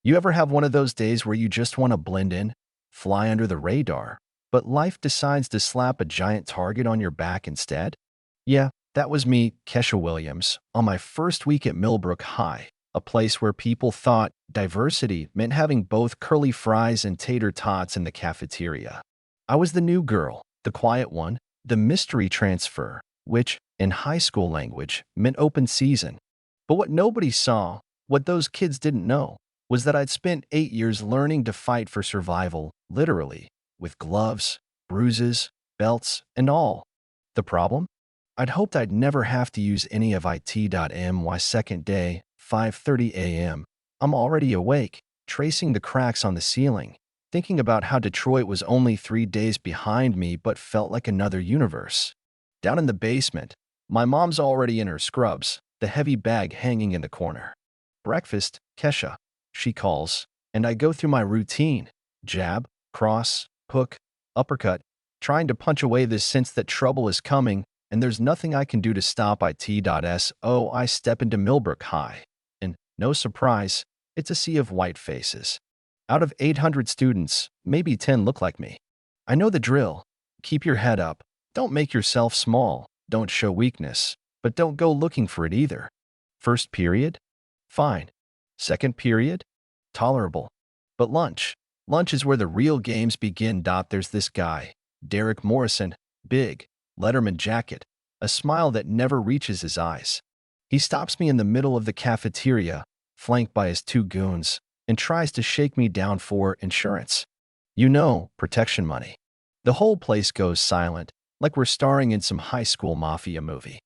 You ever have one of those days where you just want to blend in, fly under the radar, but life decides to slap a giant target on your back instead? Yeah, that was me, Kesha Williams, on my first week at Millbrook High, a place where people thought diversity meant having both curly fries and tater tots in the cafeteria. I was the new girl, the quiet one, the mystery transfer, which, in high school language, meant open season. But what nobody saw, what those kids didn't know, was that I'd spent 8 years learning to fight for survival, literally, with gloves, bruises, belts, and all. The problem? I'd hoped I'd never have to use any of it.my second day, 5:30 a.m. I'm already awake, tracing the cracks on the ceiling, thinking about how Detroit was only 3 days behind me but felt like another universe. Down in the basement, my mom's already in her scrubs, the heavy bag hanging in the corner. "Breakfast, Kesha," she calls, and I go through my routine: jab, cross, hook, uppercut, trying to punch away this sense that trouble is coming, and there's nothing I can do to stop it. I step into Millbrook High, and, no surprise, it's a sea of white faces. Out of 800 students, maybe 10 look like me. I know the drill. Keep your head up. Don't make yourself small. Don't show weakness. But don't go looking for it either. First period? Fine. Second period? Tolerable. But lunch. Lunch is where the real games begin. There's this guy, Derek Morrison, big, Letterman jacket, a smile that never reaches his eyes. He stops me in the middle of the cafeteria, flanked by his two goons, and tries to shake me down for insurance. You know, protection money. The whole place goes silent, like we're starring in some high school mafia movie.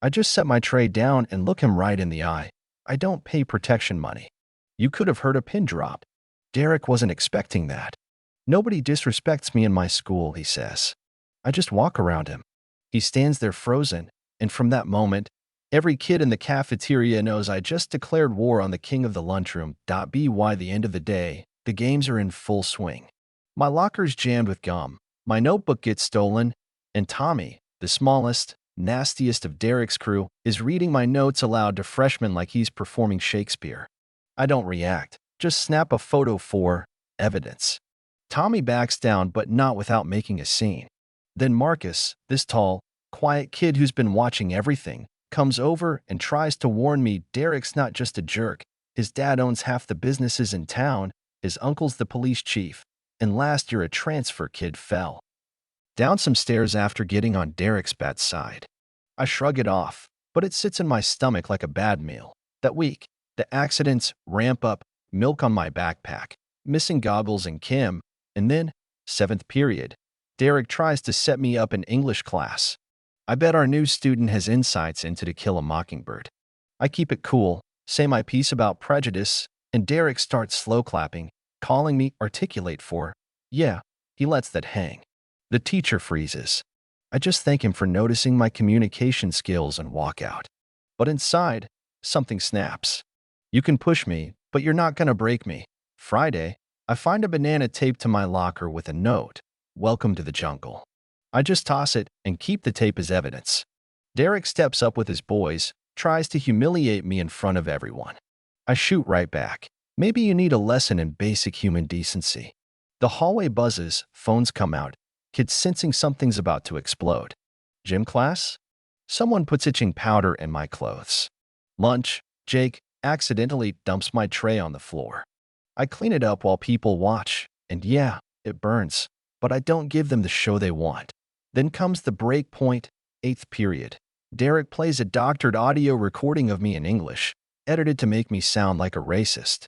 I just set my tray down and look him right in the eye. I don't pay protection money. You could have heard a pin drop. Derek wasn't expecting that. Nobody disrespects me in my school, he says. I just walk around him. He stands there frozen, and from that moment, every kid in the cafeteria knows I just declared war on the king of the lunchroom. By the end of the day, the games are in full swing. My locker's jammed with gum, my notebook gets stolen, and Tommy, the smallest, nastiest of Derek's crew, is reading my notes aloud to freshmen like he's performing Shakespeare. I don't react, just snap a photo for evidence. Tommy backs down, but not without making a scene. Then Marcus, this tall, quiet kid who's been watching everything, comes over and tries to warn me Derek's not just a jerk. His dad owns half the businesses in town, his uncle's the police chief, and last year a transfer kid fell down some stairs after getting on Derek's bad side. I shrug it off, but it sits in my stomach like a bad meal. That week, the accidents ramp up, milk on my backpack, missing goggles and Kim, and then, 7th period, Derek tries to set me up in English class. I bet our new student has insights into To Kill a Mockingbird. I keep it cool, say my piece about prejudice, and Derek starts slow clapping, calling me articulate for, yeah, he lets that hang. The teacher freezes. I just thank him for noticing my communication skills and walk out. But inside, something snaps. You can push me, but you're not gonna break me. Friday, I find a banana taped to my locker with a note, "Welcome to the jungle." I just toss it and keep the tape as evidence. Derek steps up with his boys, tries to humiliate me in front of everyone. I shoot right back. Maybe you need a lesson in basic human decency. The hallway buzzes, phones come out, kids sensing something's about to explode. Gym class? Someone puts itching powder in my clothes. Lunch, Jake accidentally dumps my tray on the floor. I clean it up while people watch, and yeah, it burns, but I don't give them the show they want. Then comes the break point, 8th period. Derek plays a doctored audio recording of me in English, edited to make me sound like a racist.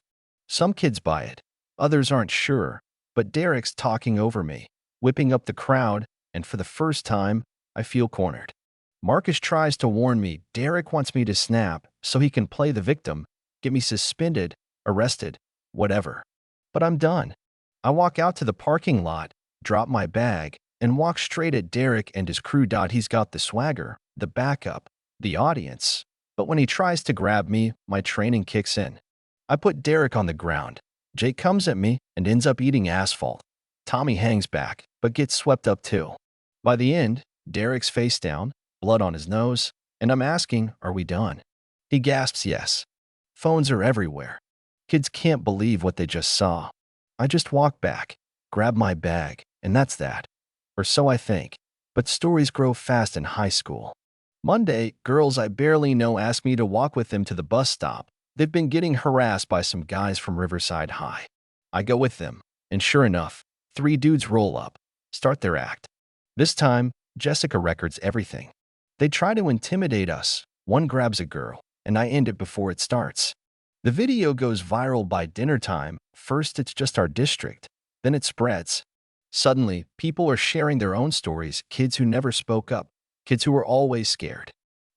Some kids buy it, others aren't sure, but Derek's talking over me, whipping up the crowd, and for the first time, I feel cornered. Marcus tries to warn me Derek wants me to snap so he can play the victim, get me suspended, arrested, whatever. But I'm done. I walk out to the parking lot, drop my bag, and walk straight at Derek and his crew. He's got the swagger, the backup, the audience. But when he tries to grab me, my training kicks in. I put Derek on the ground. Jake comes at me and ends up eating asphalt. Tommy hangs back, but gets swept up too. By the end, Derek's face down, blood on his nose, and I'm asking, are we done? He gasps yes. Phones are everywhere. Kids can't believe what they just saw. I just walk back, grab my bag, and that's that. Or so I think. But stories grow fast in high school. Monday, girls I barely know ask me to walk with them to the bus stop. They've been getting harassed by some guys from Riverside High. I go with them, and sure enough, 3 dudes roll up, start their act. This time, Jessica records everything. They try to intimidate us. One grabs a girl, and I end it before it starts. The video goes viral by dinner time. First, it's just our district. Then it spreads. Suddenly, people are sharing their own stories, kids who never spoke up, kids who were always scared.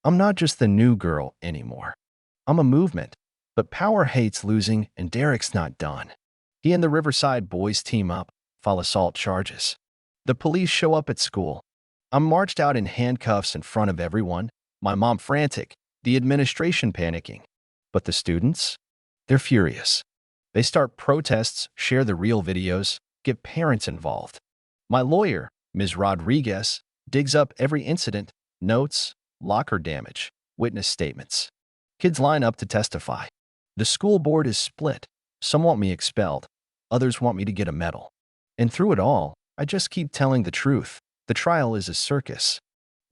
I'm not just the new girl anymore. I'm a movement. But Power hates losing, and Derek's not done. He and the Riverside boys team up, file assault charges. The police show up at school. I'm marched out in handcuffs in front of everyone, my mom frantic, the administration panicking. But the students? They're furious. They start protests, share the real videos, get parents involved. My lawyer, Ms. Rodriguez, digs up every incident, notes, locker damage, witness statements. Kids line up to testify. The school board is split. Some want me expelled. Others want me to get a medal. And through it all, I just keep telling the truth. The trial is a circus.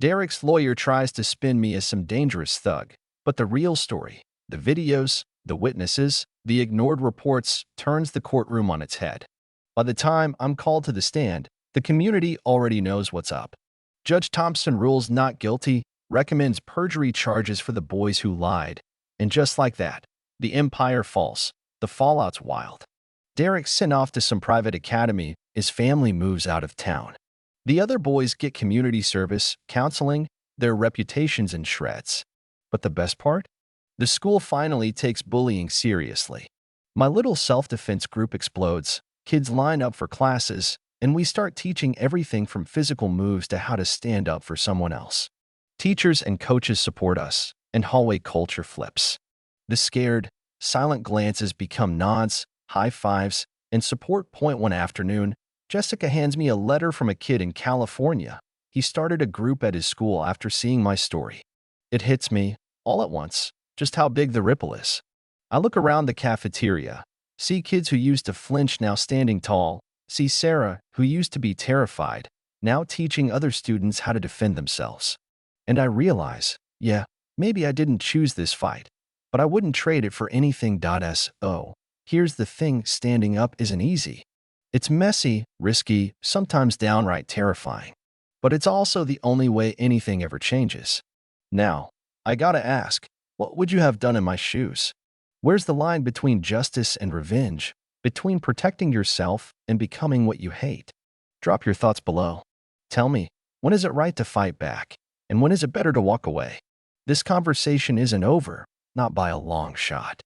Derek's lawyer tries to spin me as some dangerous thug. But the real story, the videos, the witnesses, the ignored reports, turns the courtroom on its head. By the time I'm called to the stand, the community already knows what's up. Judge Thompson rules not guilty, recommends perjury charges for the boys who lied. And just like that, the empire falls. The fallout's wild. Derek's sent off to some private academy. His family moves out of town. The other boys get community service, counseling, their reputations in shreds. But the best part? The school finally takes bullying seriously. My little self-defense group explodes. Kids line up for classes, and we start teaching everything from physical moves to how to stand up for someone else. Teachers and coaches support us, and hallway culture flips. The scared, silent glances become nods, high fives, and support. One afternoon, Jessica hands me a letter from a kid in California. He started a group at his school after seeing my story. It hits me, all at once, just how big the ripple is. I look around the cafeteria, see kids who used to flinch now standing tall, see Sarah, who used to be terrified, now teaching other students how to defend themselves. And I realize, yeah, maybe I didn't choose this fight, but I wouldn't trade it for anything. So, here's the thing, standing up isn't easy. It's messy, risky, sometimes downright terrifying. But it's also the only way anything ever changes. Now, I gotta ask, what would you have done in my shoes? Where's the line between justice and revenge? Between protecting yourself and becoming what you hate? Drop your thoughts below. Tell me, when is it right to fight back? And when is it better to walk away? This conversation isn't over, not by a long shot.